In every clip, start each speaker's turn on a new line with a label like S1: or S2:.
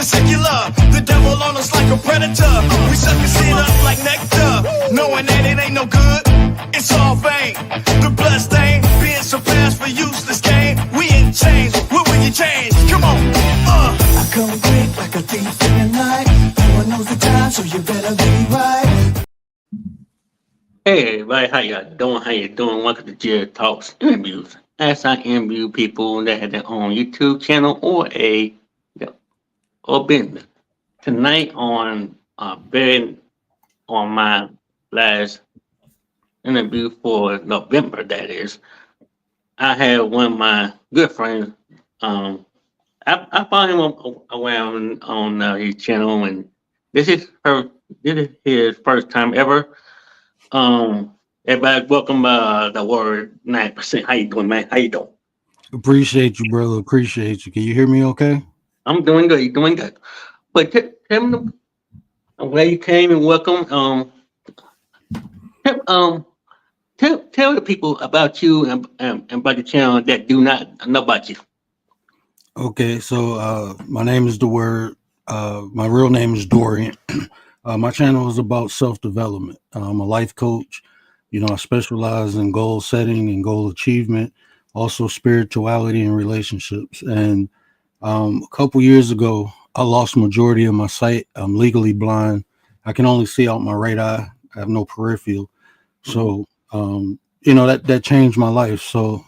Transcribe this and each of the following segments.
S1: secular. The devil on us like a predator. We suck his shit up like nectar, knowing that it ain't no good. It's all vain. The blood stain being surpassed for useless gain. We in chains. What will you change? Come on. I come quick like a thief in the night. No one knows the time, so you better be right.
S2: Hey everybody, how y'all doing? How you doing? Welcome to Jarrett Talks Interviews. As I interview people that have their own YouTube channel or business. Tonight on my last interview for November, that is, I had one of my good friends. I found him around on his channel, and this is his first time ever. Everybody, welcome. The word 9%. How you doing, man? How you doing?
S3: Appreciate you, brother. Appreciate you. Can you hear me okay?
S2: I'm doing good. You doing good? But tell me, I'm glad you came and welcome. Tell, um, tell the people about you and about the channel that do not know about you.
S3: Okay, so my name is The Word. My real name is Dorian. My channel is about self-development. I'm a life coach. You know, I specialize in goal setting and goal achievement, also spirituality and relationships. And a couple years ago, I lost majority of my sight. I'm legally blind. I can only see out my right eye. I have no peripheral. So, you know, that changed my life. So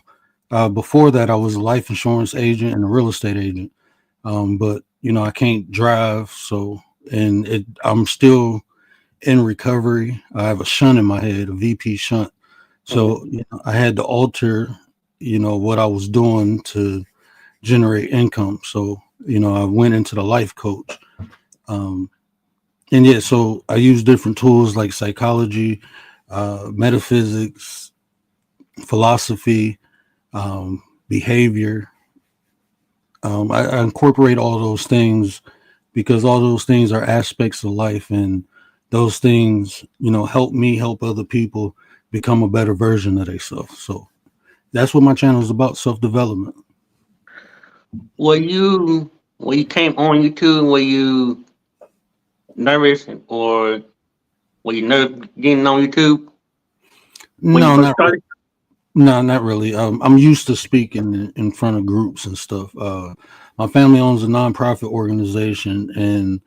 S3: before that, I was a life insurance agent and a real estate agent. But, you know, I can't drive. So, I'm still in recovery. I have a shunt in my head, a VP shunt. So you know, I had to alter, you know, what I was doing to generate income. So, you know, I went into the life coach. And yeah, so I use different tools like psychology, metaphysics, philosophy, behavior. I incorporate all those things because all those things are aspects of life, and those things, you know, help me help other people become a better version of themselves. So that's what my channel is about, self-development.
S2: When you came on YouTube, were you nervous or were you nervous getting on YouTube when you
S3: No,
S2: first
S3: not really.
S2: started?
S3: No, not really. I'm used to speaking in front of groups and stuff. My family owns a nonprofit organization, and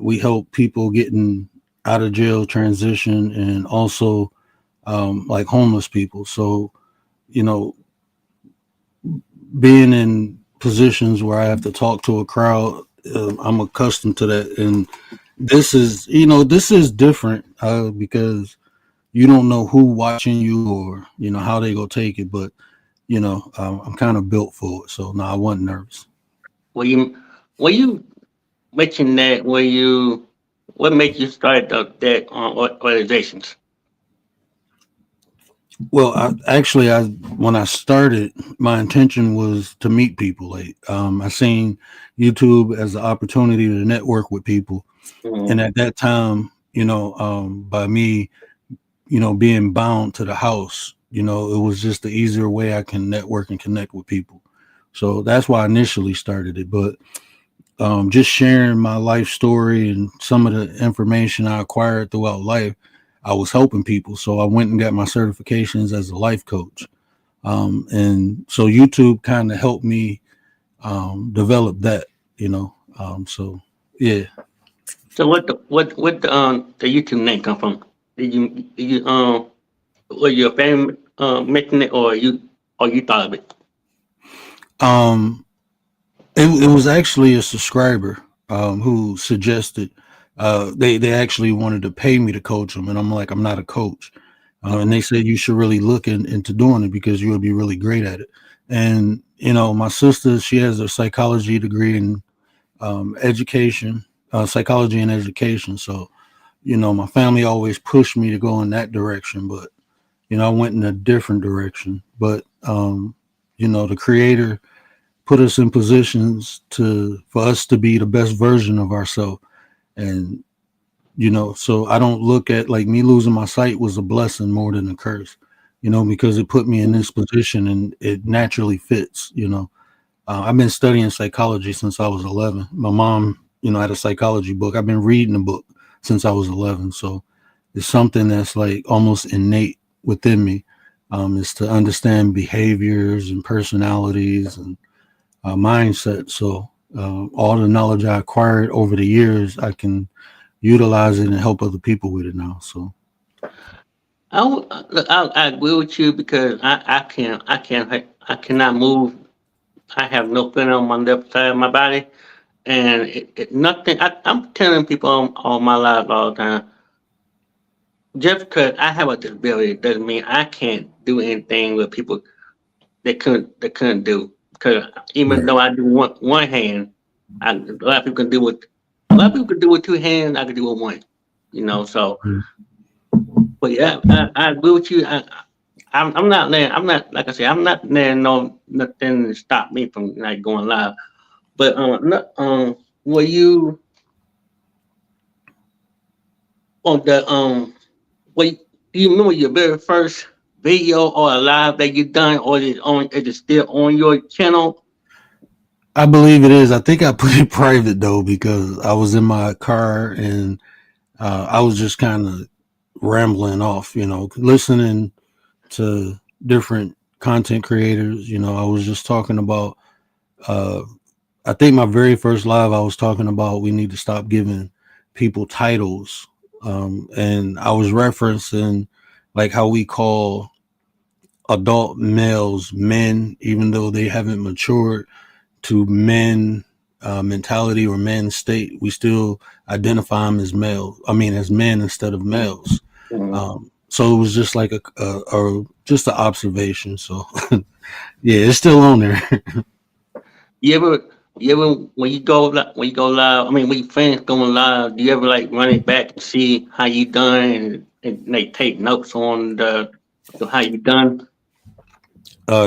S3: we help people getting out of jail transition, and also like homeless people. So, you know, being in positions where I have to talk to a crowd, I'm accustomed to that. And this is different because you don't know who watching you, or, you know, how they go take it. But, you know, I'm kind of built for it. So no, I wasn't nervous.
S2: Were you mentioned that what made you start that organizations?
S3: Well, I when I started, my intention was to meet people. Like, I seen YouTube as an opportunity to network with people, and
S2: Mm-hmm.
S3: at that time, you know, by me, you know, being bound to the house, you know, it was just the easier way I can network and connect with people. So that's why I initially started it. But just sharing my life story and some of the information I acquired throughout life, I was helping people. So I went and got my certifications as a life coach. And so YouTube kind of helped me develop that, you know. So yeah.
S2: So what the YouTube name come from? Did you were your family making it, or you thought of it?
S3: Um, it was actually a subscriber who suggested they actually wanted to pay me to coach them, and I'm like, I'm not a coach. And they said you should really look into doing it because you would be really great at it. And you know, my sister, she has a psychology degree in education, psychology and education. So you know, my family always pushed me to go in that direction, but you know, I went in a different direction. But you know, the creator put us in positions for us to be the best version of ourselves. And you know, so I don't look at, like, me losing my sight was a blessing more than a curse, you know, because it put me in this position and it naturally fits, you know. I've been studying psychology since I was 11. My mom, had a psychology book. I've been reading the book since I was 11. So it's something that's like almost innate within me. Is to understand behaviors and personalities and mindset. So all the knowledge I acquired over the years, I can utilize it and help other people with it now. So
S2: Look, I agree with you because I cannot move. I have no feeling on my left side of my body, and nothing. I'm telling people all my life all the time. Just because I have a disability doesn't mean I can't do anything with people that couldn't do. Because even
S3: right.
S2: though I do one hand, a lot of people can do with a lot of people can do with two hands. I can do with one. So
S3: Mm.
S2: but yeah, I agree with you. I'm not letting. I'm not like I said. I'm not letting nothing stop me from like going live. But were you on the Wait, do you remember your very first video or a live that you done, or is it still on your channel?
S3: I believe it is. I think I put it private though because I was in my car and I was just kind of rambling off, listening to different content creators. I was just talking about. Uh, I think my very first live, I was talking about we need to stop giving people titles, and I was referencing like how we call adult males men, even though they haven't matured to men mentality or men state. We still identify them as male. I mean, as men instead of males.
S2: Mhm.
S3: So it was just like just an observation. So yeah, it's still on there.
S2: You ever, you ever when you go live? I mean, when you finish going live, do you ever like run it back and see how you done and like take notes on the how you done?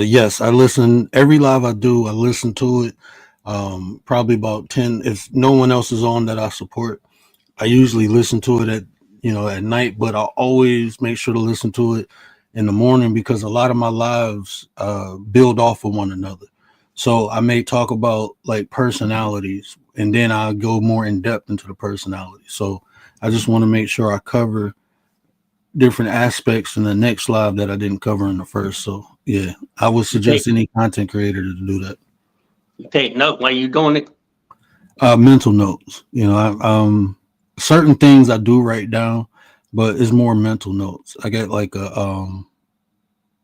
S3: Yes, I listen every live I do. I listen to it. Probably about 10. If no one else is on that I support, I usually listen to it at night, but I always make sure to listen to it in the morning because a lot of my lives build off of one another. So I may talk about like personalities and then I'll go more in depth into the personality. So I just want to make sure I cover different aspects in the next live that I didn't cover in the first. So yeah, I would
S2: You take
S3: suggest any content creator to do that.
S2: you take note while you doing it.
S3: Mental notes. Certain things I do write down, but it's more mental notes. I got like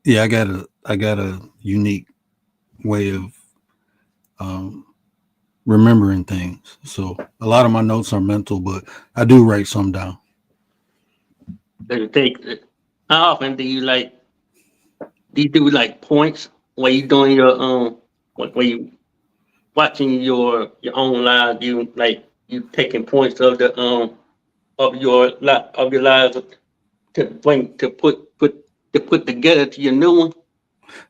S3: yeah, I got a unique way of um remembering things. So a lot of my notes are mental, but I do write some down.
S2: Does it take? How often do you do like points while you doing your when you watching your own live? You like you taking points of the of your lives to bring to put together to your new one.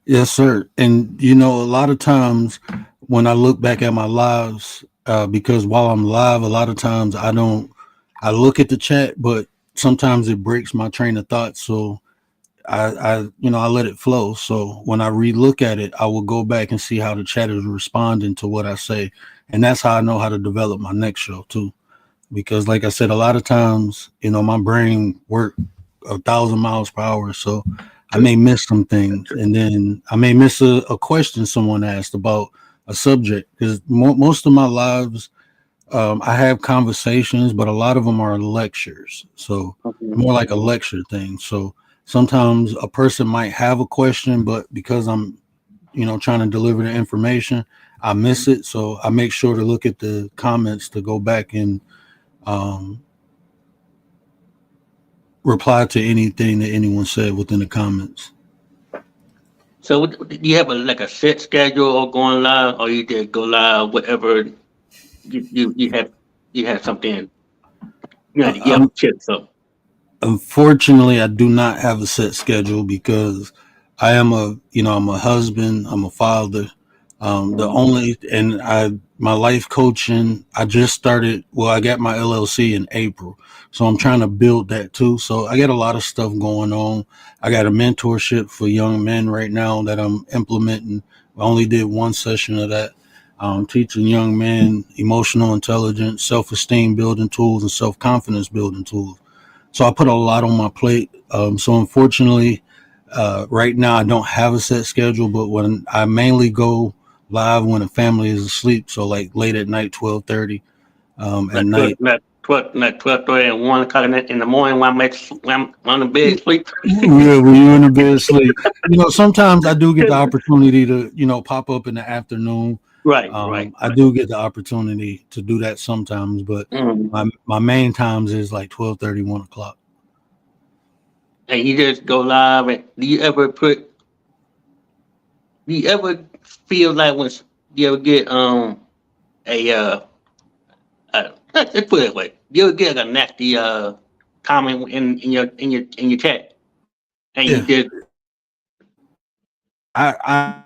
S3: Yes, sir. And a lot of times when I look back at my lives, because while I'm live, a lot of times I look at the chat, but sometimes it breaks my train of thought. So I let it flow. So when I relook at it, I will go back and see how the chat is responding to what I say. And that's how I know how to develop my next show too. Because like I said, a lot of times, my brain work 1,000 miles per hour. So I
S2: True.
S3: may miss some things and then I may miss a question someone asked about a subject because most of my lives, I have conversations, but a lot of them are lectures. So
S2: Mhm.
S3: more like a lecture thing. So sometimes a person might have a question, but because I'm, trying to deliver the information, I miss it. So I make sure to look at the comments to go back and um, reply to anything that anyone said within the comments.
S2: So do you have like a set schedule or going live, or you just go live whatever you have something you had to get
S3: I'm
S2: off chips up.
S3: Unfortunately, I do not have a set schedule because I'm a husband, I'm a father. The
S2: Mhm.
S3: only and my life coaching, I just started. Well, I got my LLC in April, so I'm trying to build that too. So I got a lot of stuff going on. I got a mentorship for young men right now that I'm implementing I only did one session of that, teaching young men emotional intelligence, self-esteem building tools, and self-confidence building tools. So I put a lot on my plate. So unfortunately, right now I don't have a set schedule, but when I mainly go live when the family is asleep, so like late at night, 12:30 at
S2: Not 12,
S3: night.
S2: not 12:30 and 1 o'clock in the morning when I'm on the bed sleep.
S3: Yeah, when you're in the bed asleep. Sometimes I do get the opportunity to, pop up in the afternoon.
S2: Right, right,
S3: I
S2: right.
S3: do get the opportunity to do that sometimes, but
S2: Mm.
S3: my main times is like 12:30, 1 o'clock.
S2: And you just go live. And do you ever feel like when you ever get a let's put it this way, you ever get a nasty comment in your chat, and you
S3: Yeah,
S2: just
S3: I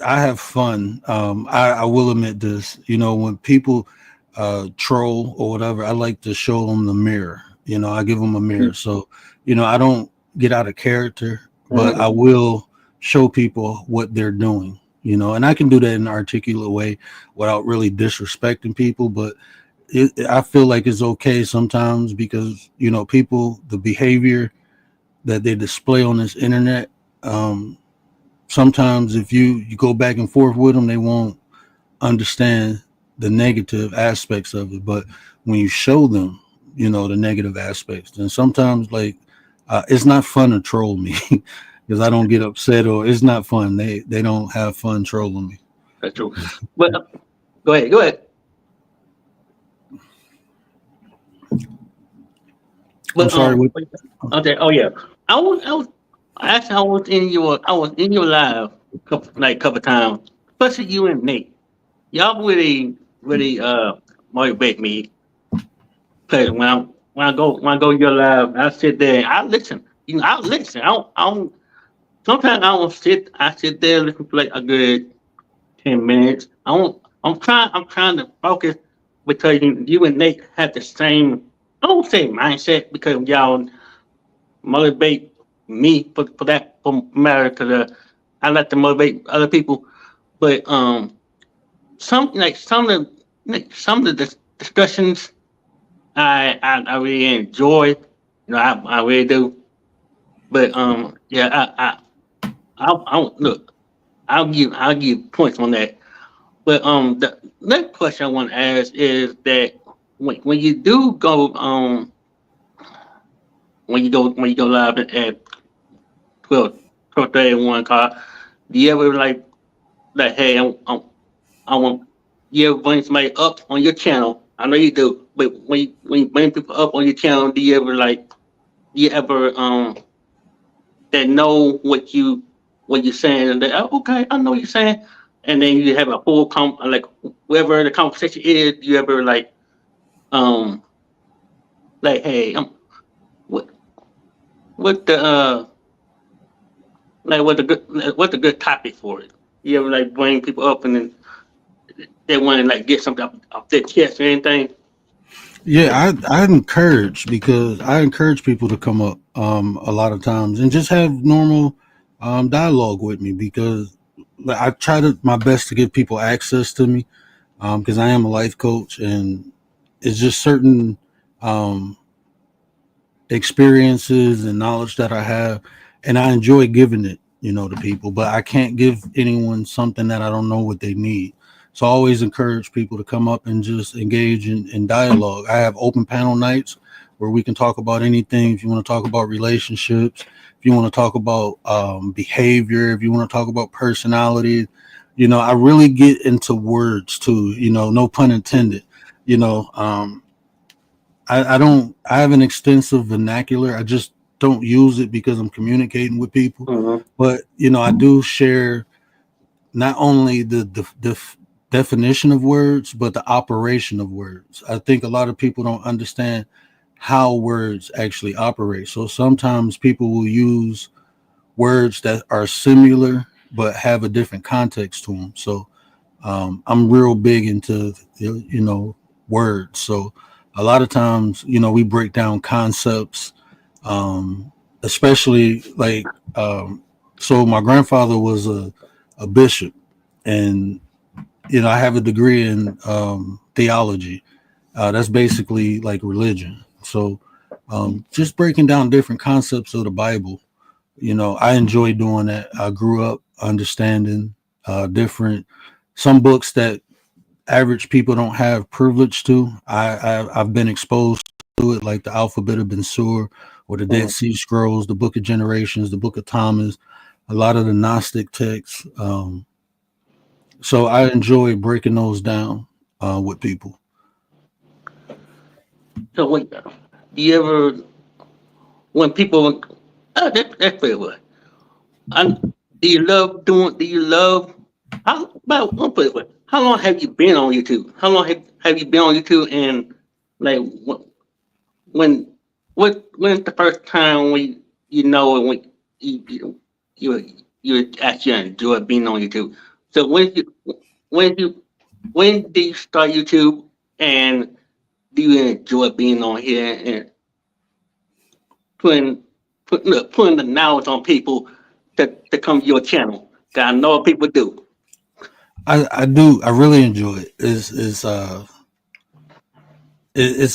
S3: have fun. I will admit this. When people troll or whatever, I like to show them the mirror. I give them a mirror. So, I don't get out of character, but I
S2: Mhm.
S3: will show people what they're doing. And I can do that in an articulate way without really disrespecting people. But I feel like it's okay sometimes because people, the behavior that they display on this internet. Sometimes if you go back and forth with them, they won't understand the negative aspects of it. But when you show them, the negative aspects, then sometimes like it's not fun to troll me because I don't get upset or it's not fun. They don't have fun trolling me.
S2: That's true. But go ahead, go ahead.
S3: I'm
S2: But
S3: sorry. What?
S2: okay, oh yeah, I was actually I was in your live couple times, especially you and Nate. Y'all really motivate me. Cause when I go your live, I sit there and I listen. I listen. I don't. Sometimes I sit there listen for like a good 10 minutes. I don't. I'm trying to focus because you and Nate have the same. I don't say mindset because y'all motivate me for that for matter because I like to motivate other people. But some of the discussions I really enjoy. I really do. But yeah, I look. I'll give points on that. But the next question I want to ask is that when you do go when you go live at 12 12:30 1 o'clock, do you ever like hey I want you ever bring somebody up on your channel? I know you do, but when you bring people up on your channel, do you ever that know what you're saying and they okay, I know what you're saying, and then you have a full like wherever the conversation is, do you ever um like hey what what the like what the good topic for it? You ever bring people up and then they want to get something off their chest or anything?
S3: Yeah, I encourage because I encourage people to come up a lot of times and just have normal dialogue with me because like, I try to my best to give people access to me because I am a life coach and it's just certain um, experiences and knowledge that I have, and I enjoy giving it, to people. But I can't give anyone something that I don't know what they need. So I always encourage people to come up and just engage in dialogue. I have open panel nights where we can talk about anything. If you want to talk about relationships, if you want to talk about behavior, if you want to talk about personality, I really get into words too. No pun intended. You know, um, I don't I have an extensive vernacular. I just don't use it because I'm communicating with people.
S2: Mm-hmm.
S3: But I do share not only the definition of words, but the operation of words. I think a lot of people don't understand how words actually operate. So sometimes people will use words that are similar but have a different context to them. So I'm real big into words. So a lot of times, we break down concepts, especially like so. My grandfather was a bishop, and I have a degree in theology. That's basically like religion. So just breaking down different concepts of the Bible. I enjoy doing that. I grew up understanding different some books that average people don't have privilege to. I've been exposed to it, like the Alphabet of Ben Sur or the Dead
S2: Mhm.
S3: Sea Scrolls, the Book of Generations, the Book of Thomas, a lot of the Gnostic texts. So I enjoy breaking those down with people.
S2: So wait, do you ever when people that's very well. And do you love how about one put it way, how long have you been on YouTube? How long have you been on YouTube and like when when's the first time when you you actually enjoy being on YouTube? So when you when did you start YouTube and do you enjoy being on here and putting putting the knowledge on people to come to your channel? 'Cause I know people do.
S3: I do. I really enjoy it. It's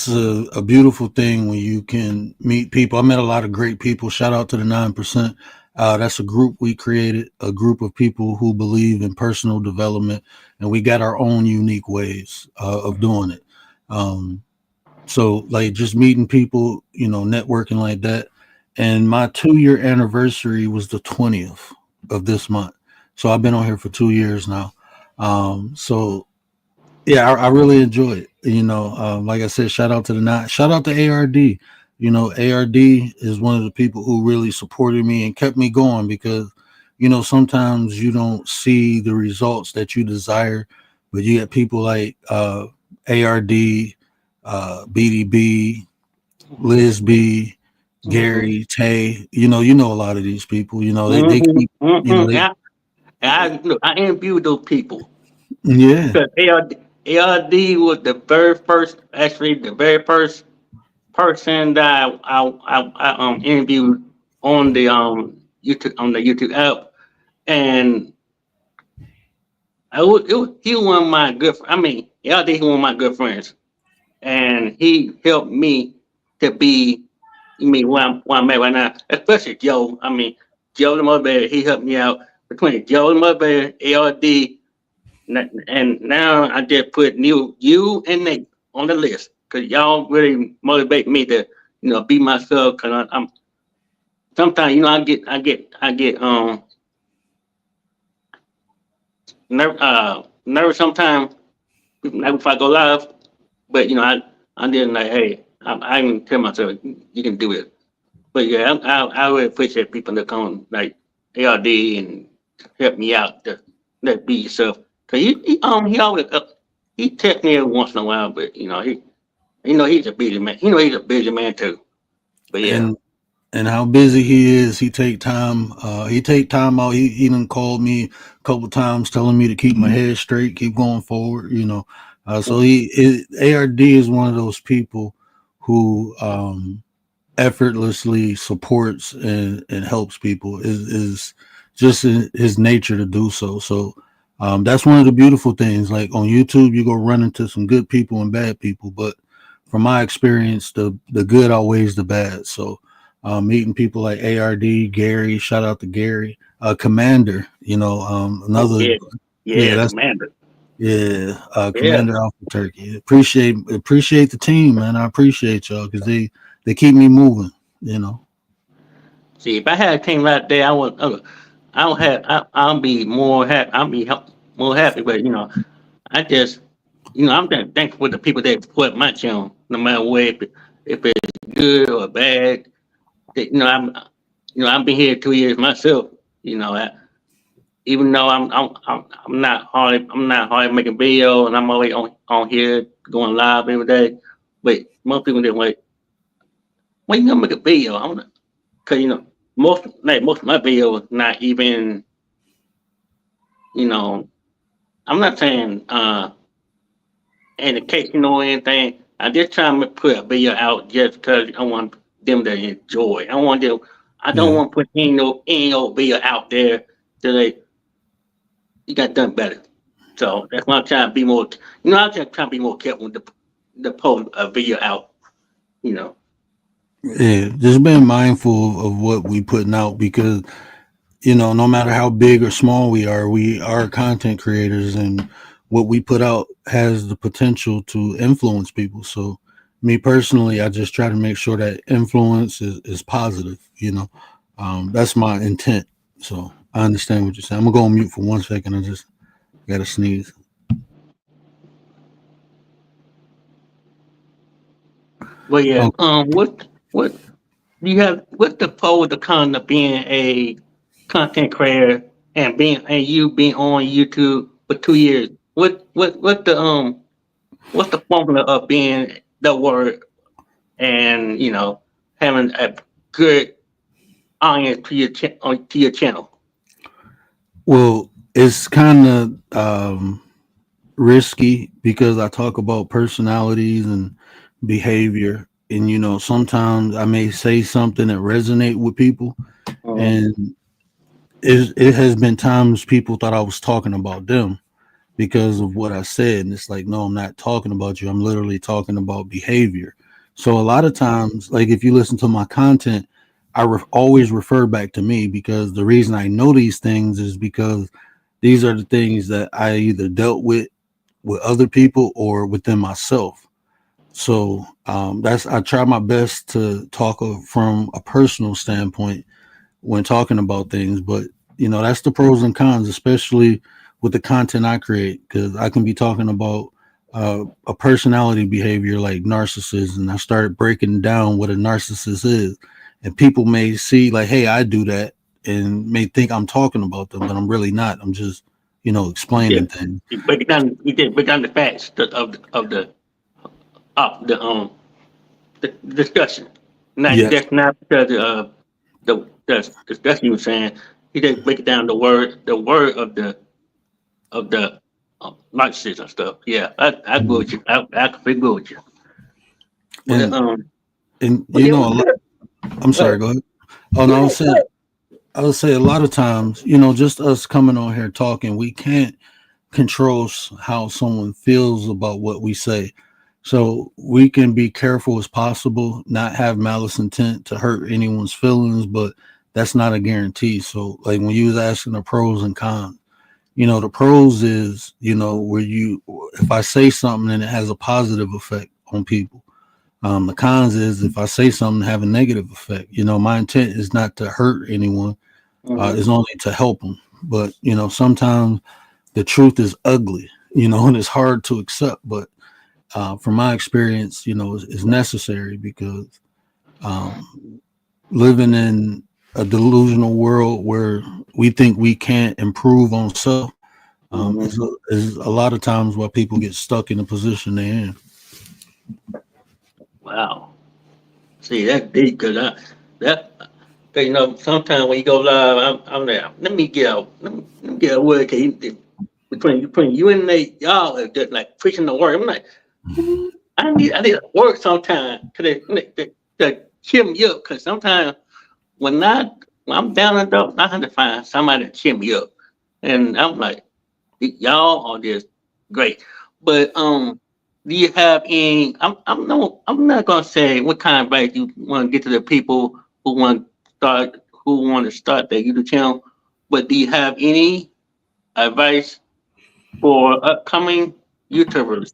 S3: a beautiful thing when you can meet people. I met a lot of great people. Shout out to the 9%. That's a group we created, a group of people who believe in personal development, and we got our own unique ways of doing it. Um, so, like, just meeting people, networking like that. And my 2 year anniversary was the 20th of this month. So I've been on here for 2 years now. So yeah, I really enjoy it. Like I said, shout out to the nine, shout out to ARD. ARD is one of the people who really supported me and kept me going because, sometimes you don't see the results that you desire, but you get people like ARD, BDB, Liz B,
S2: Mm-hmm.
S3: Gary, Tay. A lot of these people. They
S2: Mm-hmm.
S3: keep,
S2: Mm-hmm.
S3: they
S2: I interviewed those people
S3: yeah.
S2: because ARD was the very first, actually the very first person that I interviewed on the YouTube app, and he was one of my good. I mean, ARD he one of my good friends, and he helped me to be. I mean, where I'm at right now, especially Joe. I mean, Joe the Mother, he helped me out between Joe the Mother, ARD, and now I just put you and Nate on the list because y'all really motivate me to be myself. Because I'm sometimes I get nervous sometimes like if I go live, but I didn't like hey I even tell myself you can do it. But yeah, I really appreciate people that come like ARD and help me out to let be yourself. Cause he always he text me every once in a while, but he's a busy man. He's a busy man too. But yeah,
S3: And how busy he is. He take time out. He done called me a couple times telling me to keep my head straight, keep going forward. So ARD is one of those people who effortlessly supports and helps people. Is just in his nature to do so. So that's one of the beautiful things. Like on YouTube, you go run into some good people and bad people, but from my experience, the good outweighs the bad. So meeting people like ARD, Gary, shout out to Gary, Commander, another,
S2: yeah,
S3: yeah,
S2: yeah,
S3: that's,
S2: Commander.
S3: yeah,
S2: Yeah.
S3: Commander Alpha Turkey. Appreciate the team, man. I appreciate y'all because they keep me moving, you know.
S2: See, if I had a team right there, I would. I don't have. I'll be more happy. More happy. But I just, I'm just thankful for the people that support my channel, no matter what, if it's good or bad. I'm, I've been here 2 years myself. You know, I, even though I'm not hardly making video, and I'm always on here going live every day. But most people didn't wait. When you gonna make a video? Cause most of my videos not even, you know, I'm not saying educational or anything. I just trying to put a video out just because I want them to enjoy. I want them. I don't
S3: Yeah.
S2: want to put any old video out there that they you got done better. So that's why I'm trying to be more. I'm just trying to be more careful with the post a video out. You know.
S3: Yeah, just being mindful of what we putting out because no matter how big or small we are content creators, and what we put out has the potential to influence people. So, me personally, I just try to make sure that influence is positive. That's my intent. So, I understand what you're saying. I'm gonna go on mute for 1 second. I just gotta sneeze.
S2: Well, yeah.
S3: Oh,
S2: What do you have? What's the pros the con of being a content creator and you being on YouTube for 2 years? What's the formula of being the word and having a good audience to your channel?
S3: well, it's kind of risky because I talk about personalities and behavior, and sometimes I may say something that resonate with people,
S2: Mhm.
S3: and it has been times people thought I was talking about them because of what I said, and it's like, no, I'm not talking about you. I'm literally talking about behavior. So a lot of times, like if you listen to my content, always refer back to me because the reason I know these things is because these are the things that I either dealt with other people or within myself. So that's I try my best to talk from a personal standpoint when talking about things, but that's the pros and cons, especially with the content I create, because I can be talking about a personality behavior like narcissism. I started breaking down what a narcissist is, and people may see like, hey, I do that, and may think I'm talking about them, but I'm really not. I'm just
S2: Yeah,
S3: explaining things.
S2: you break it down. You did break down the facts of the discussion. Not
S3: Yes.
S2: just not because the discussion you were saying. He did break it down the word of the narcissist and stuff. Yeah, I agree with
S3: Mhm.
S2: you. I completely agree with you. But
S3: and and
S2: but yeah, what's good?
S3: I'm
S2: Go
S3: sorry,
S2: ahead.
S3: go ahead. Oh
S2: Go
S3: no,
S2: ahead.
S3: I would say a lot of times, just us coming on here talking, we can't control how someone feels about what we say. So we can be careful as possible, not have malice intent to hurt anyone's feelings, but that's not a guarantee. So like when you was asking the pros and cons, the pros is, where if I say something and it has a positive effect on people. The cons is if I say something have a negative effect. My intent is not to hurt anyone,
S2: Mm-hmm.
S3: is only to help them. But sometimes the truth is ugly, and it's hard to accept. But from my experience, is necessary because um, living in a delusional world where we think we can't improve on self
S2: Mm-hmm.
S3: is a lot of times why people get stuck in the position they're in.
S2: Wow. See, that's deep because that 'cause, sometimes when you go live, I'm there. Let me get out. Let me get a word. Cause between you and Nate, y'all are just like preaching the word. I'm like, I need to work sometime to cheer me up. Cause sometimes when I when I'm down and out, I have to find somebody to cheer me up. And I'm like, y'all are just great. But do you have any? I'm no. I'm not gonna say what kind of advice you want to get to the people who want to start their YouTube channel. But do you have any advice for upcoming YouTubers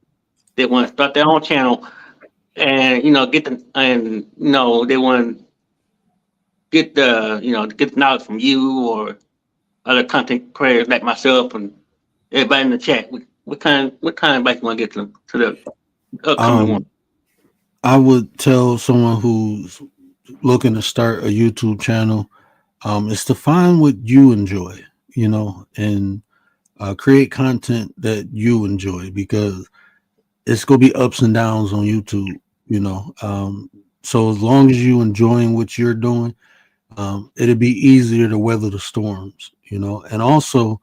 S2: that want to start their own channel and they want to get the knowledge from you or other content creators like myself and everybody in the chat. What kind of advice you want to get to the upcoming one?
S3: Um, I would tell someone who's looking to start a YouTube channel is to find what you enjoy, and create content that you enjoy because it's gonna be ups and downs on YouTube, you know. So as long as you enjoying what you're doing, it'll be easier to weather the storms, and also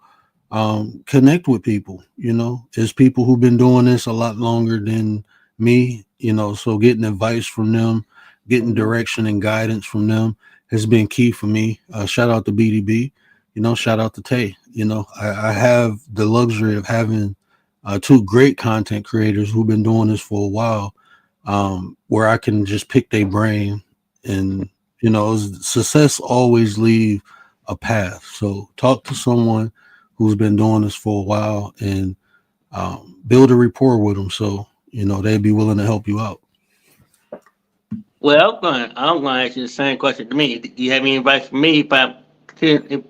S3: connect with people. There's people who've been doing this a lot longer than me, so getting advice from them, getting
S2: Mhm.
S3: direction and guidance from them has been key for me. Shout out to BDB. shout out to Tay. I have the luxury of having two great content creators who've been doing this for a while, where I can just pick their brain, and success always leave a path. So talk to someone who's been doing this for a while, and build a rapport with them, so they'd be willing to help you out.
S2: Well, I'm going to ask you the same question to me. Do you have any advice for me if I continue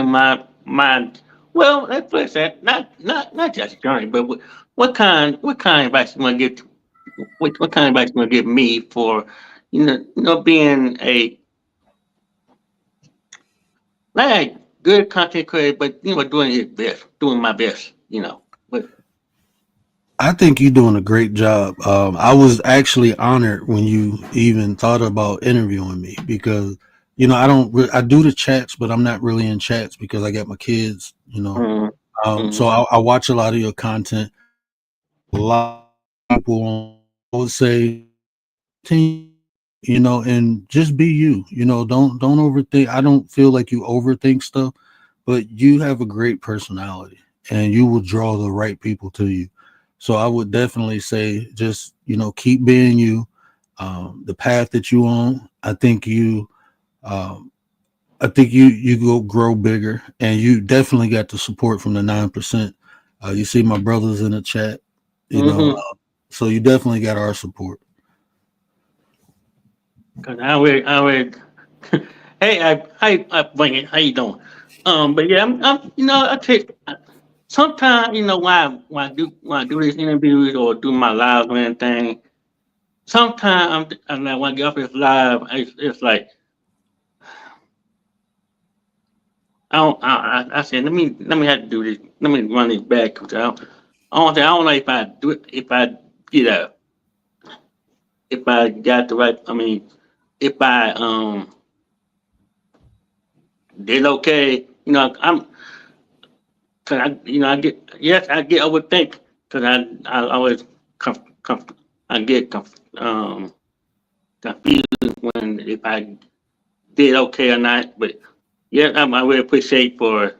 S2: my well, let's put that not just journey, but what kind of advice you want to give what kind of advice you want to give me for being a not a good content creator, but doing his best, doing my best, But
S3: I think you're doing a great job. I was actually honored when you even thought about interviewing me, because I do the chats, but I'm not really in chats because I got my kids.
S2: mm,
S3: So
S2: mm,
S3: I watch a lot of your content. A lot of people, I would say, team, and just be you. Don't overthink. I don't feel like you overthink stuff, but you have a great personality, and you will draw the right people to you. So I would definitely say, just keep being you. The path that you on, um, I think you go grow bigger, and you definitely got the support from the 9%. You see my brothers in the chat, you know,
S2: mm-hmm.
S3: uh, so you definitely got our support.
S2: Cause I would. Hey, bring it. How you doing? But yeah, I take sometimes, when I do these interviews or do my lives or anything. Sometimes I'm like, when I get off this live, it's like I don't. I said, let me have to do this. Let me run this back because I don't know if I do it. If I get a if I got the right. I mean, if I did okay. Cause I get, yes, I get overthink because I always conf, conf, I get confused when if I did okay or not. But yeah, I really appreciate for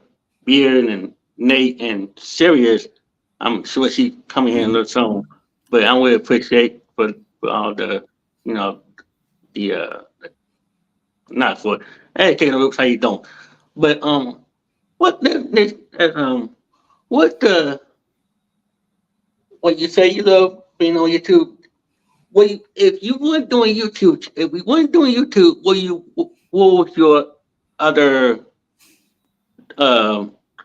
S2: Beard and Nate and Sirius. I'm sure she coming here in a little soon, but I really appreciate for all the you know the not for hey Taylor Rooks, how you doing? But what what when you say you love being on YouTube, if you weren't doing YouTube, if we weren't doing YouTube, what was your other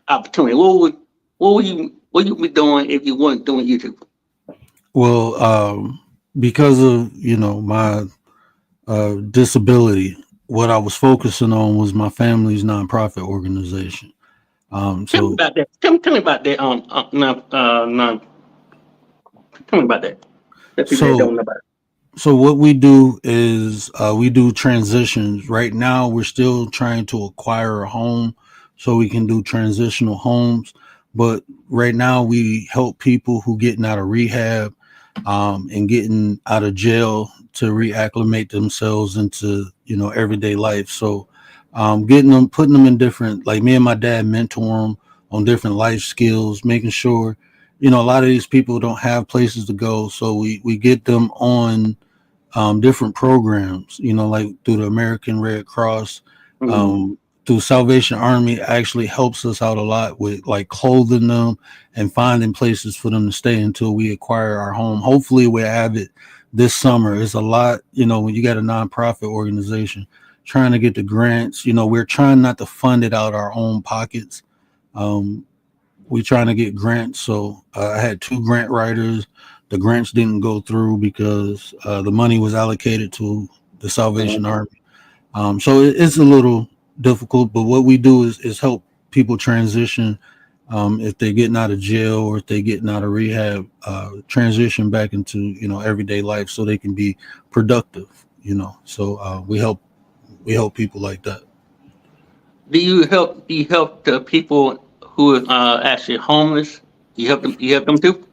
S2: opportunity? What would you be doing if you weren't doing YouTube?
S3: Well, because of my disability, what I was focusing on was my family's nonprofit organization.
S2: Tell me
S3: So
S2: about that. Tell me about that. Tell me about that. The people that
S3: so
S2: don't know about it.
S3: So what we do is we do transitions. Right now, we're still trying to acquire a home so we can do transitional homes. But right now, we help people who getting out of rehab, and getting out of jail to reacclimate themselves into everyday life. So getting them, putting them in different, like me and my dad mentor them on different life skills, making sure a lot of these people don't have places to go. So we get them on different programs, like through the American Red Cross,
S2: Mm,
S3: um, through Salvation Army, actually helps us out a lot with like clothing them and finding places for them to stay until we acquire our home. Hopefully, we have it this summer. It's a lot, when you got a nonprofit organization trying to get the grants. We're trying not to fund it out our own pockets. Um, we trying to get grants. So I had two grant writers. The grants didn't go through because the money was allocated to the Salvation
S2: mm.
S3: Army. So it's a little difficult, but what we do is help people transition, if they're getting out of jail or if they're getting out of rehab, transition back into everyday life so they can be productive. So we help people like that.
S2: Do you help the people who are actually homeless? You help them too?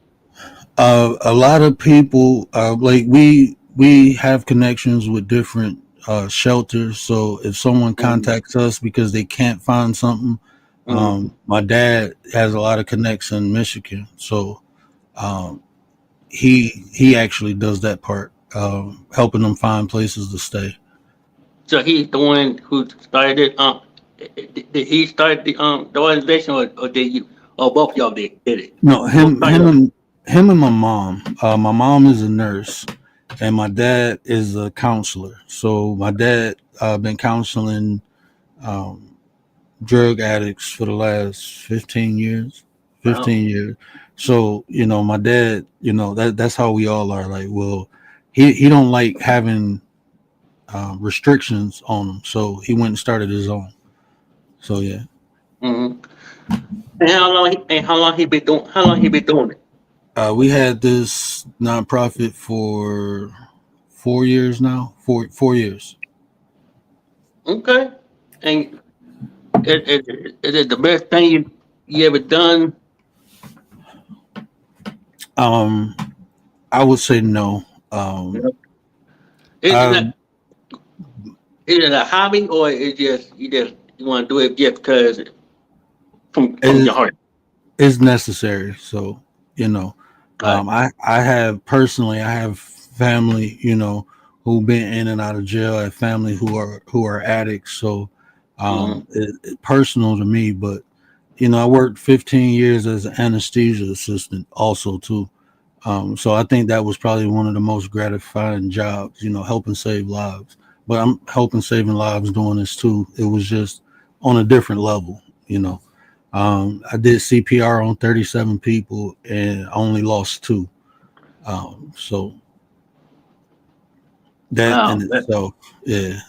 S3: A lot of people, like we have connections with different shelters. So if someone
S2: Mm-hmm.
S3: contacts us because they can't find something,
S2: Mm-hmm.
S3: my dad has a lot of connects in Michigan, so um, he actually does that part, helping them find places to stay.
S2: So he's the one who started it. Did he start the organization, or did you, or both of y'all did it?
S3: No,
S2: Who started it?
S3: him and my mom. My mom is a nurse, and my dad is a counselor. So my dad been counseling um, drug addicts for the last 15 years.
S2: Wow.
S3: 15 years. So my dad, that's how we all are. Like, well, he don't like having restrictions on him, so he went and started his own. So yeah,
S2: Mm-hmm. How long he been doing it?
S3: we had this nonprofit for 4 years now. Four years.
S2: Okay. And is it the best thing you ever done?
S3: Um, I would say no.
S2: No. Is it
S3: I
S2: not, is it a hobby, or is you want to do it just because from your
S3: it
S2: heart?
S3: is necessary. So you know,
S2: Right.
S3: I have family, who've been in and out of jail. I have family who are addicts. So
S2: Mm-hmm.
S3: it personal to me, but I worked 15 years as an anesthesia assistant also too. So I think that was probably one of the most gratifying jobs, helping save lives. But I'm helping saving lives doing this too. It was just on a different level, you know. I did CPR on 37 people and I only lost two. So that in
S2: Wow.
S3: itself, yeah,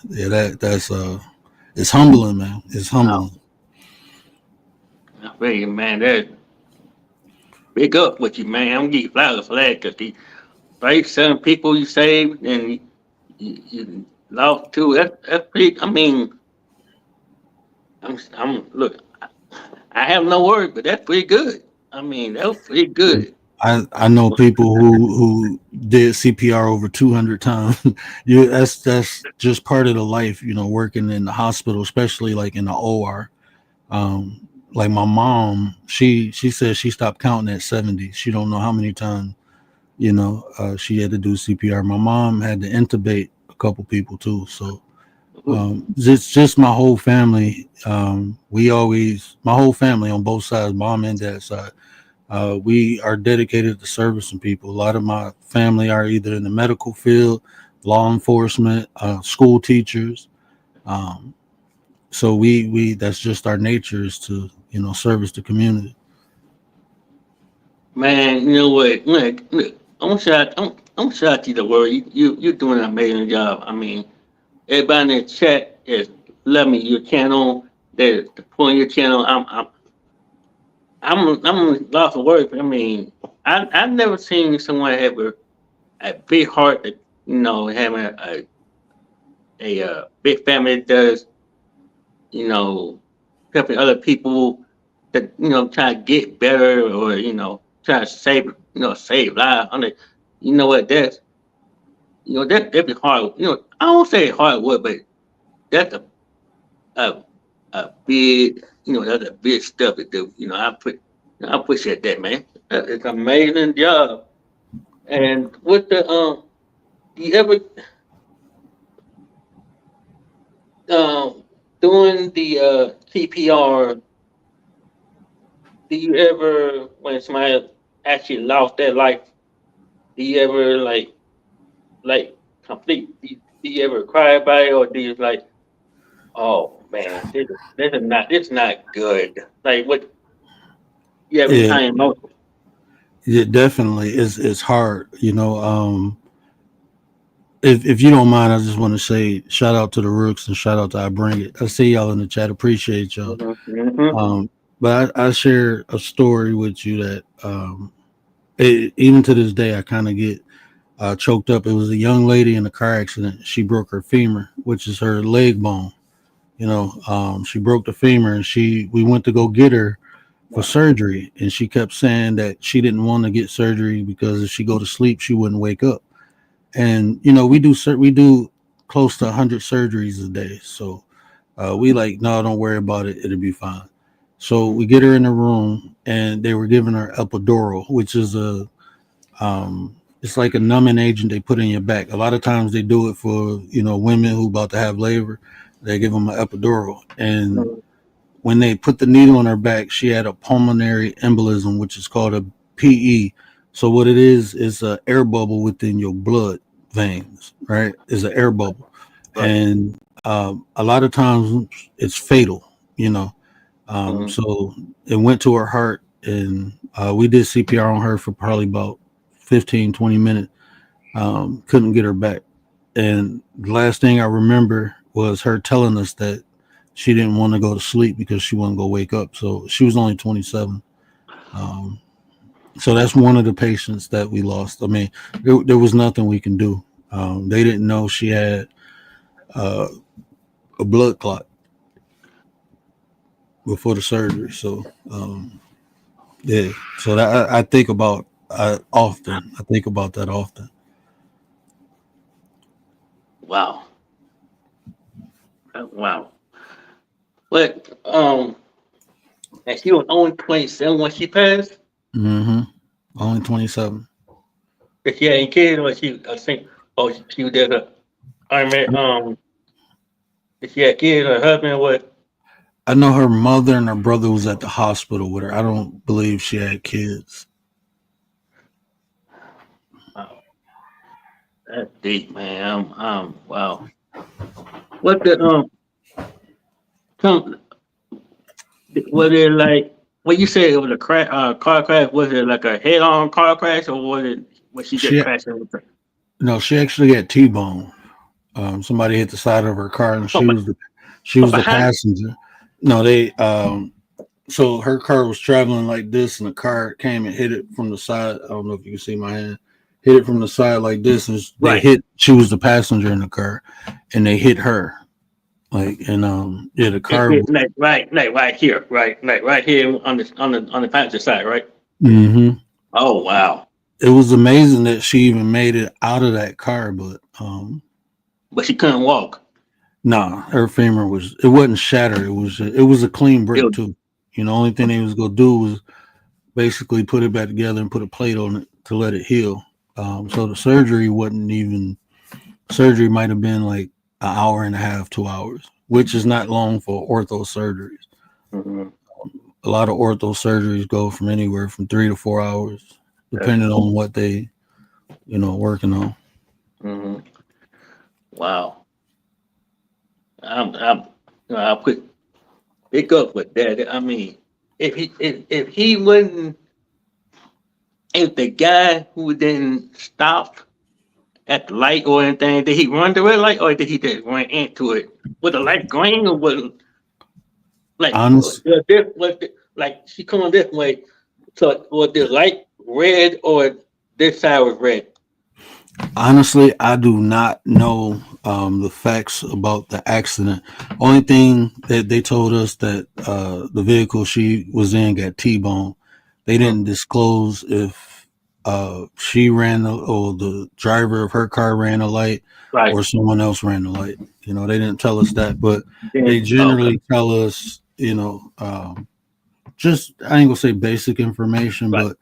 S3: that's it's humbling, man. It's
S2: Wow.
S3: humbling.
S2: I feel you, man. That big up with you, man. I'm gonna give you flowers for that, because the 37 people you saved and you lost two. That's pretty. I mean, I'm look. I have no words, but that's pretty good. I mean, that was pretty good.
S3: I know people who did CPR over 200 times. That's just part of the life, working in the hospital, especially like in the OR. Like my mom, she said she stopped counting at 70. She don't know how many times, she had to do CPR. My mom had to intubate a couple people too. So just my whole family. My whole family on both sides, mom and dad side, we are dedicated to servicing people. A lot of my family are either in the medical field, law enforcement, school teachers. Um, so we that's just our nature is to service the community.
S2: Man, you know what? Look, I'm gonna shout you the word. You're doing an amazing job. I mean, everybody in the chat is loving your channel. They're pulling your channel. I'm lost for words. I mean, I've never seen someone have a big heart that, having a big family that does, you know helping other people that, try to get better, or try to save lives. I mean, you know what? That'd be hard. I don't say hard work, but that's a a big, that's a big stuff to do. I appreciate that, man. It's an amazing job. And with the do you ever um doing the CPR? Do you ever, when somebody actually lost their life, do you ever like complete? Do you ever cry about it, or do you like, oh man, this is not good? Like, what, you have any
S3: Yeah,
S2: kind of emotion?
S3: yeah, definitely. It's hard, if you don't mind, I just want to say shout out to the Rooks and shout out to I Bring It. I see y'all in the chat. Appreciate y'all.
S2: Mm-hmm.
S3: But I share a story with you that even to this day I kind of get choked up. It was a young lady in a car accident. She broke her femur, which is her leg bone. She broke the femur, and we went to go get her for
S2: Wow.
S3: surgery, and she kept saying that she didn't want to get surgery because if she go to sleep, she wouldn't wake up. And we do close to 100 surgeries a day. So we like, no, don't worry about it. It'll be fine. So we get her in the room, and they were giving her epidural, which is it's like a numbing agent they put in your back. A lot of times they do it for women who about to have labor. They give them an epidural, and
S2: Mhm.
S3: when they put the needle on her back, she had a pulmonary embolism, which is called a PE. So what it is a air bubble within your blood veins, right? Is an air bubble,
S2: Right.
S3: and a lot of times it's fatal. You know,
S2: Mhm.
S3: so it went to her heart, and we did CPR on her for probably about 15, 20 minutes. Couldn't get her back. And the last thing I remember was her telling us that she didn't want to go to sleep because she wasn't going to wake up. So she was only 27. Um, so that's one of the patients that we lost. I mean, there was nothing we can do. They didn't know she had uh, a blood clot before the surgery. So, yeah. So that I think about often. I think about that often.
S2: Wow. Wow. But and she was only 27 when she passed.
S3: hmm Only 27.
S2: If she had any kids, or I think, oh, she was there. I mean, if she had kids, her husband, what?
S3: I know her mother and her brother was at the hospital with her. I don't believe she had kids.
S2: Wow, that's deep, man. Wow. What the come? Was it like? What you said it was a car crash? Was it like a head-on car crash, or was she just
S3: She
S2: crashing with her?
S3: No, she actually got T-bone. Somebody hit the side of her car, and
S2: From,
S3: she
S2: from
S3: was the
S2: behind?
S3: passenger. No, they so her car was traveling like this, and the car came and hit it from the side. I don't know if you can see my hand. Hit it from the side like this, and they
S2: Right.
S3: hit. She was the passenger in the car, and they hit her. Like, and yeah, the car.
S2: Right here, right here on the passenger side, right?
S3: hmm
S2: Oh wow!
S3: It was amazing that she even made it out of that car, but
S2: But she couldn't walk.
S3: nah, her femur was. It wasn't shattered. It was a clean
S2: It
S3: break
S2: was,
S3: too. Only thing they was gonna do was basically put it back together and put a plate on it to let it heal. So the surgery wasn't even. Surgery might have been like an hour and a half, 2 hours, which is not long for ortho surgeries.
S2: mhm,
S3: A lot of ortho surgeries go from anywhere from 3 to 4 hours,
S2: that's
S3: depending on what they, working on.
S2: mhm. Wow. I'm I'll put pick up with that. I mean, if he wouldn't, if the guy who didn't stop at the light or anything, did he run the red light or did he just run into it? Was the light green or
S3: Honest,
S2: like she coming this way? So was the light red or this side was red?
S3: Honestly, I do not know the facts about the accident. Only thing that they told us that the vehicle she was in got T-bone. They
S2: Mm,
S3: didn't disclose if she ran or the driver of her car ran the light
S2: right.
S3: or someone else ran the light. They didn't tell us that, but they
S2: Then okay.
S3: generally tell us, just I ain't gonna say basic information,
S2: Right.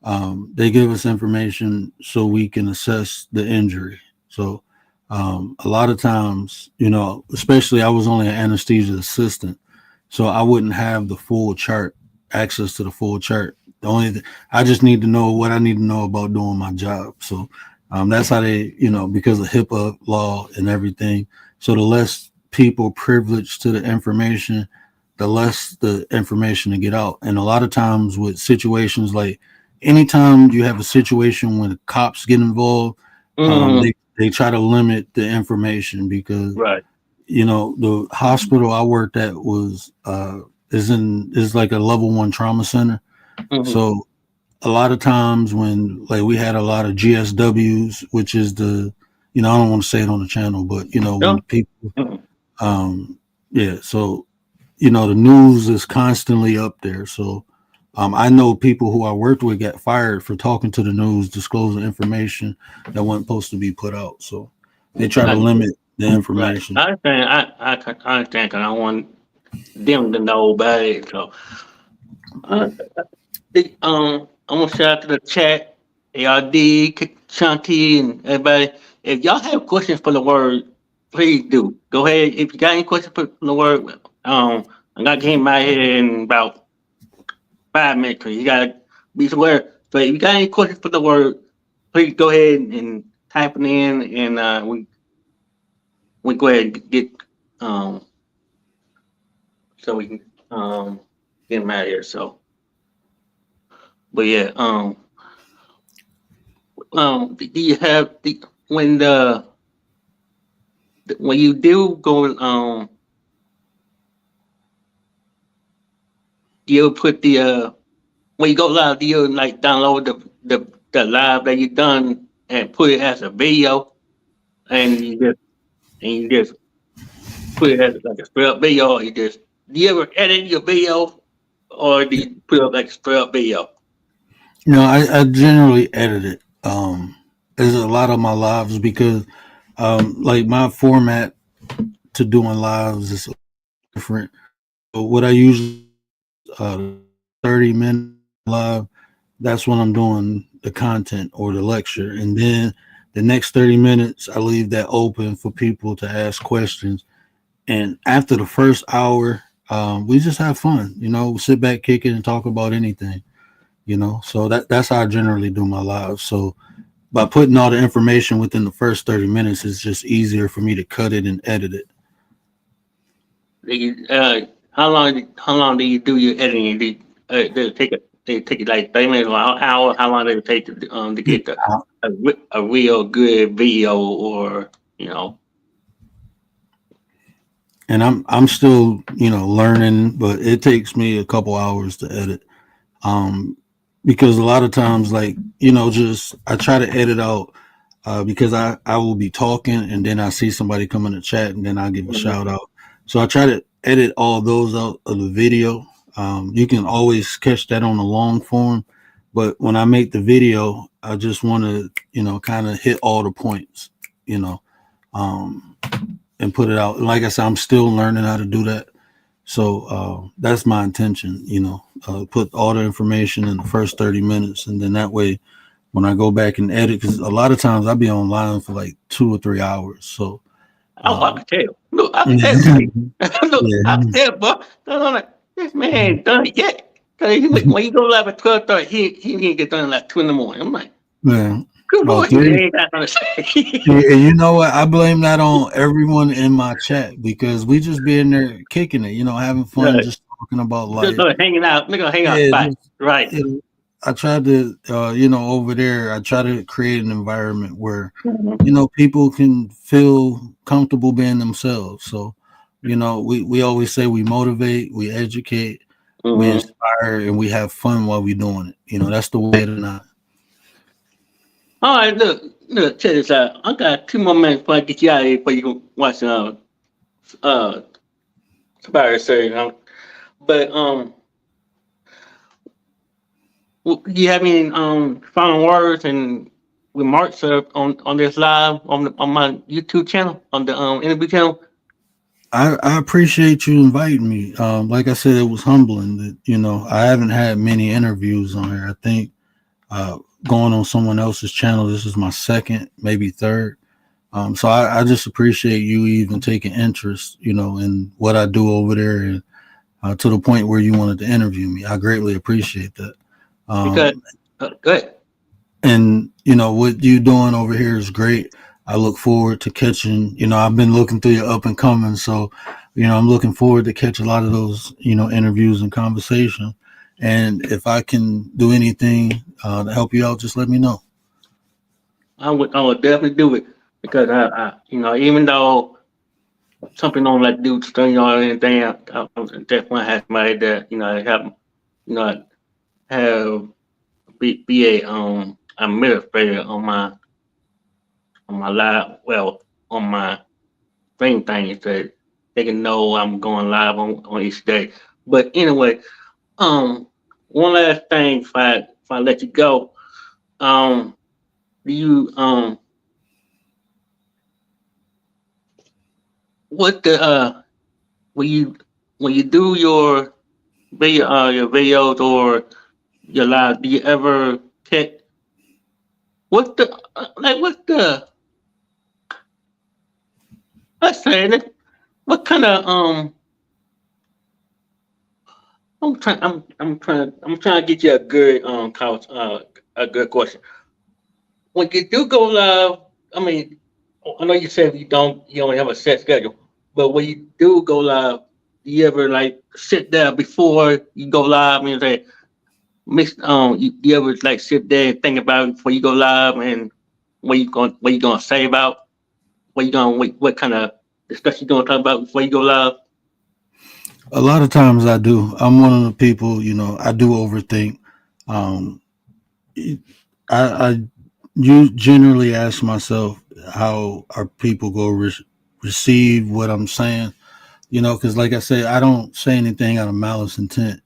S3: but they give us information so we can assess the injury. So a lot of times, especially I was only an anesthesia assistant, so I wouldn't have the full chart, access to the full chart. I just need to know what I need to know about doing my job. So that's how they, because of HIPAA law and everything. So the less people privileged to the information, the less the information to get out. And a lot of times with situations like anytime you have a situation when cops get involved,
S2: Mm,
S3: they try to limit the information because
S2: right.
S3: the hospital I worked at is like a level 1 trauma center.
S2: Mm-hmm.
S3: So a lot of times when like we had a lot of GSWs, which is I don't want to say it on the channel, but
S2: No.
S3: when people
S2: Mm-mm.
S3: um yeah, so the news is constantly up there. So I know people who I worked with got fired for talking to the news, disclosing information that wasn't supposed to be put out. So they try to
S2: Not,
S3: limit the
S2: Right.
S3: information.
S2: I understand. I understand because I want them to know about it. So, uh, I'm gonna shout out to the chat, ARD, Shanti, and everybody. If y'all have questions for the word, please do. Go ahead. If you got any questions for the word, I'm gonna get him out here in about 5 minutes because you gotta be aware. So if you got any questions for the word, please go ahead and type it in, and we go ahead and get um so we can get him out of here. So, but yeah, do you have the when the when you do go you put the when you go live, do you like download the live that you done and put it as a video and you just put it as like a straight up video, or you just do you ever edit your video or do you put up like a straight up video?
S3: No, I generally edit it. There's a lot of my lives because like my format to doing lives is different. So what I usually 30-minute live, that's when I'm doing the content or the lecture. And then the next 30 minutes, I leave that open for people to ask questions. And after the first hour, we just have fun, sit back, kick it, and talk about anything, So that's how I generally do my lives. So by putting all the information within the first 30 minutes, it's just easier for me to cut it and edit it.
S2: How long do you do your editing? Do it take it like 30 minutes or an hour? How long does it take to get a real good video or you know?
S3: And I'm still, learning, but it takes me a couple hours to edit. Um, because a lot of times, like, just I try to edit out because I will be talking and then I see somebody come in the chat and then I give a
S2: Mhm.
S3: shout out. So I try to edit all those out of the video. You can always catch that on the long form, but when I make the video, I just want to, kind of hit all the points, you know, um, and put it out. Like I said, I'm still learning how to do that. So that's my intention, put all the information in the first 30 minutes. And then that way, when I go back and edit, because a lot of times I'll be online for like 2 or 3 hours. So,
S2: Oh, I
S3: um,
S2: can tell. Look, I can tell.
S3: yeah,
S2: Look, I can tell, boy. No, no, this man ain't done it yet. Cause when you go live at 12:30, he didn't get done like 2 in the morning. I'm like,
S3: yeah.
S2: good
S3: About
S2: lord, he
S3: three.
S2: ain't got nothing to say.
S3: And you know what? I blame that on everyone in my chat because we just be in there kicking it, having fun,
S2: Right.
S3: just talking about
S2: Just
S3: life.
S2: go hanging out. Nigga hang out
S3: Yeah,
S2: spot.
S3: just,
S2: Right.
S3: I tried to, over there, I try to create an environment where,
S2: Mm-hmm.
S3: people can feel comfortable being themselves. So, we always say we motivate, we educate, we
S2: Mm-hmm.
S3: inspire, and we have fun while we doing it. That's the way to not.
S2: All right, look, check this out. I got 2 more minutes before I get you out of here before you can watch uh Spider series. But do you have any final words and remarks on this live on my YouTube channel on the interview channel?
S3: I appreciate you inviting me. Like I said, it was humbling that, I haven't had many interviews on here. I think going on someone else's channel, this is my second, maybe third. So I just appreciate you even taking interest, in what I do over there and to the point where you wanted to interview me. I greatly appreciate that.
S2: Because
S3: Um,
S2: good.
S3: and what you doing over here is great. I look forward to catching, I've been looking through your up and coming, so I'm looking forward to catch a lot of those interviews and conversation. And if I can do anything to help you out, just let me know.
S2: I would definitely do it because even though some people don't like to do study or anything, I definitely have somebody that help you know have be a administrator on my live, well, on my thing so they can know I'm going live on each day. But anyway, um, one last thing if I let you go, do you what the when you when you do your videos or your live, do you ever check what's the what's the let's say that what kind of I'm trying to get you a good a good question. When you do go live, I mean, I know you said you only have a set schedule, but when you do go live, do you ever like sit there before you go live and say, you ever like sit there and think about it before you go live and what you gonna say about, what kind of discussion you gonna talk about before you go live?
S3: A lot of times I do. I'm one of the people, you know, I do overthink. Um, I you generally ask myself how are people receive what I'm saying, you know, because like I say, I don't say anything out of malice intent.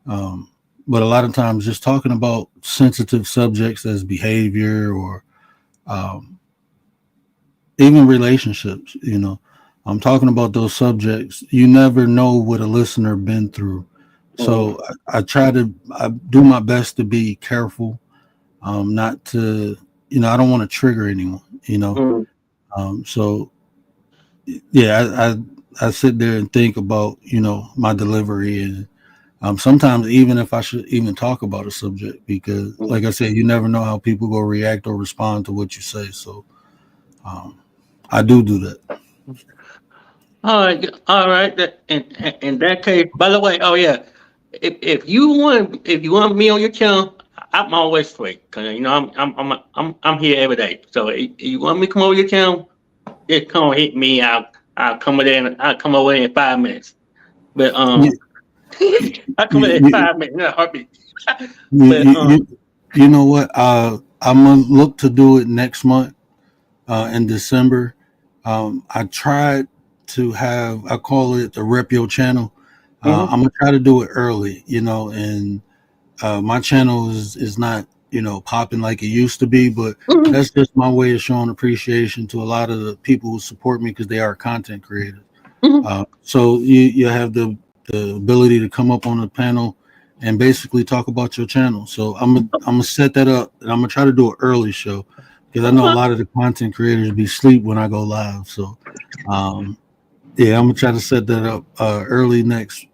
S3: Um, but a lot of times, just talking about sensitive subjects as behavior or um, even relationships, you know, I'm talking about those subjects. You never know what a listener been through.
S2: Mm,
S3: So I do my best to be careful, not to, you know, I don't want to trigger anyone, you know.
S2: mm,
S3: So yeah, I sit there and think about, you know, my delivery and sometimes even if I should even talk about a subject because
S2: mm.
S3: like I said, you never know how people will react or respond to what you say. So um, I do that.
S2: All right. In that case, by the way, oh yeah, if you want me on your channel, I'm always free because you know I'm here every day. So if you want me to come over your channel, just come hit me. I'll come over there. I'll come over there in 5 minutes. But
S3: You,
S2: I'll come over there in
S3: you,
S2: 5 minutes. In a heartbeat.
S3: you,
S2: But
S3: you, you, you know what? I'm gonna look to do it next month in December. I tried to have I call it the Rep Your channel.
S2: mhm,
S3: I'm gonna try to do it early, you know, and my channel is not, you know, popping like it used to be, but
S2: mhm,
S3: that's just my way of showing appreciation to a lot of the people who support me because they are content creators.
S2: mhm.
S3: So you have the ability to come up on a panel and basically talk about your channel. So I'm gonna set that up and I'm gonna try to do an early show because I know a
S2: Okay.
S3: lot of the content creators be sleep when I go live. So um, yeah, I'm gonna try to set that up early next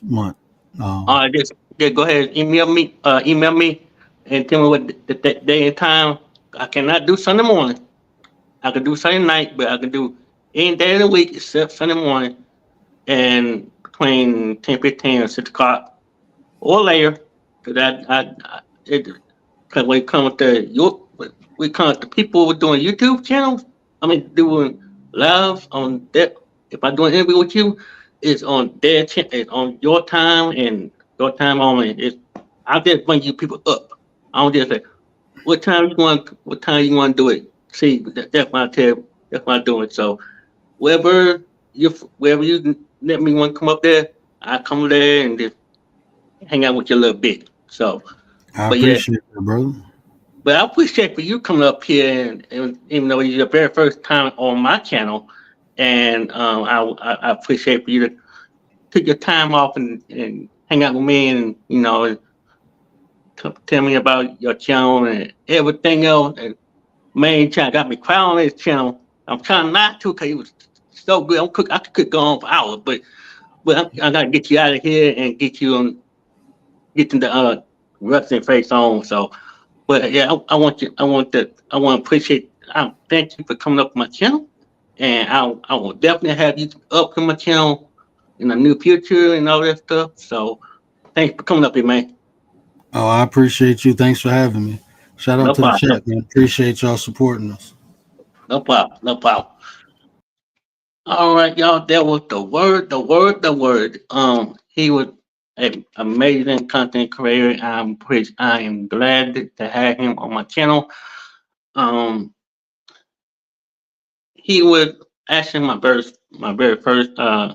S3: month.
S2: All
S3: Um,
S2: right, just go ahead. Email me, and tell me what the day and time. I cannot do Sunday morning. I could do Sunday night, but I could do any day of the week except Sunday morning and between 10:15 and 6 o'clock or later. Cause cause when it comes to when it comes to people who are doing YouTube channels, I mean doing live on that. If I do an interview with you, it's on it's on your time and your time only. I'll just bring you people up. I don't just say what time you want to do it. See, that's why I tell that's why I do it. So wherever you let me want to come up there, I come there and just hang out with you a little bit. So,
S3: I
S2: but yeah,
S3: appreciate that, brother.
S2: but I appreciate for you coming up here and even though it's your very first time on my channel, and I appreciate for you to take your time off and hang out with me and and tell me about your channel and everything else. And main channel got me quiet on this channel. I'm trying not to because it was so good. I could go on for hours, but I gotta get you out of here and get to the resting face on. So, but yeah, I want you. I want to appreciate. Thank you for coming up to my channel, and I will definitely have you up to my channel in the near future and all that stuff. So, thanks for coming up here, man.
S3: Oh, I appreciate you. Thanks for having me. Shout out
S2: No
S3: to the
S2: problem.
S3: chat, man. Appreciate y'all supporting us.
S2: No problem. No problem. All right, y'all. That was the word. The word. The word. He was an amazing content creator. I am glad to have him on my channel. Um, he was actually my very first. I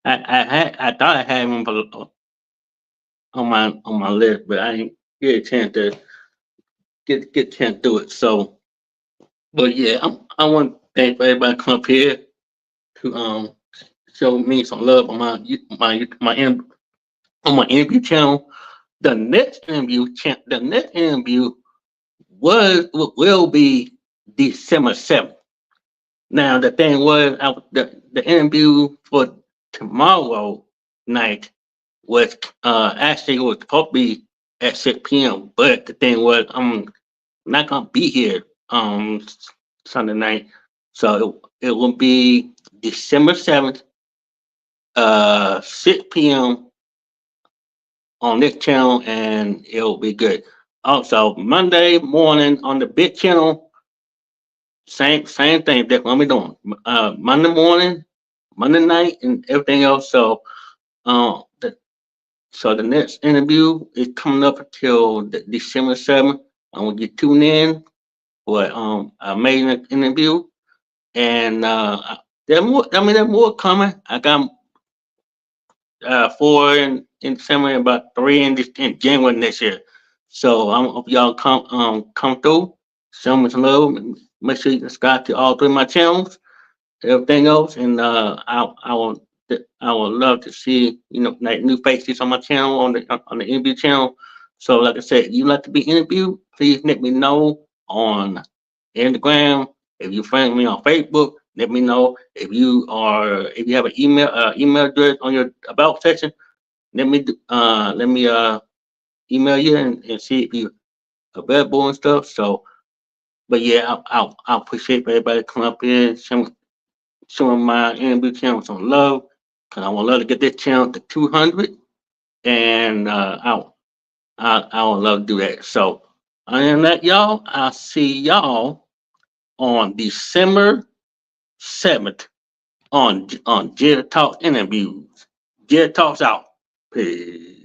S2: thought I had him on my list, but I didn't get a chance to get a chance to do it. So, but yeah, I want to thank everybody come up here. to show me some love on my interview channel. The next interview will be December 7th. Now the thing was, the interview for tomorrow night was actually was supposed to be at 6 p.m. But the thing was, I'm not gonna be here Sunday night, so it will be December 7th, 6 p.m. on this channel, and it'll be good. Also, Monday morning on the big channel, same thing that we'll be doing. Monday morning, Monday night, and everything else. So, the next interview is coming up until December 7th. I want you to tune in for an amazing interview, and there's more. I mean, there's more coming. I got 4 in December, and about 3 in January next year. So I hope y'all come through, show me some love, and make sure you subscribe to all 3 of my channels, everything else, and I would love to see like new faces on my channel, on the interview channel. So like I said, if you like to be interviewed, please let me know on Instagram. If you friend me on Facebook, let me know. If you have an email address on your about section, let me email you and see if you available and stuff. So, but yeah, I appreciate everybody coming up here, showing my interview channel some love, cause I would love to get this channel to 200, and I would love to do that. So, other than that, y'all, I'll see y'all on December 7th on Jarrett Talk interviews. Jarrett Talks out. Peace.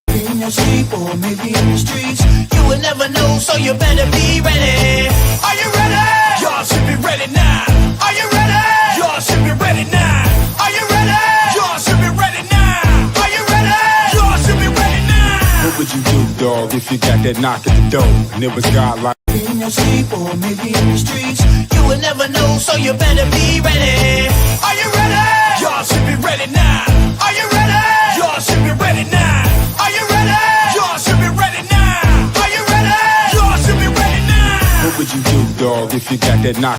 S1: In your sleep or maybe in the streets, you will never know, so you better be ready. Are you ready? Y'all should be ready now. Are you ready? Y'all should be ready now. Are you ready? Y'all should be ready now. Are you ready? Y'all should be ready now.
S4: What would you do, dog, if you got that knock at the door and it was God like?
S1: In your sleep or maybe in the streets, you will never know, so you better be ready. Are you ready? Y'all should be ready now. Are you ready? Y'all should be ready now. Are you ready? Y'all should be ready now. Are you ready? Y'all should be ready now.
S4: What would you do, dog, if you got that knock?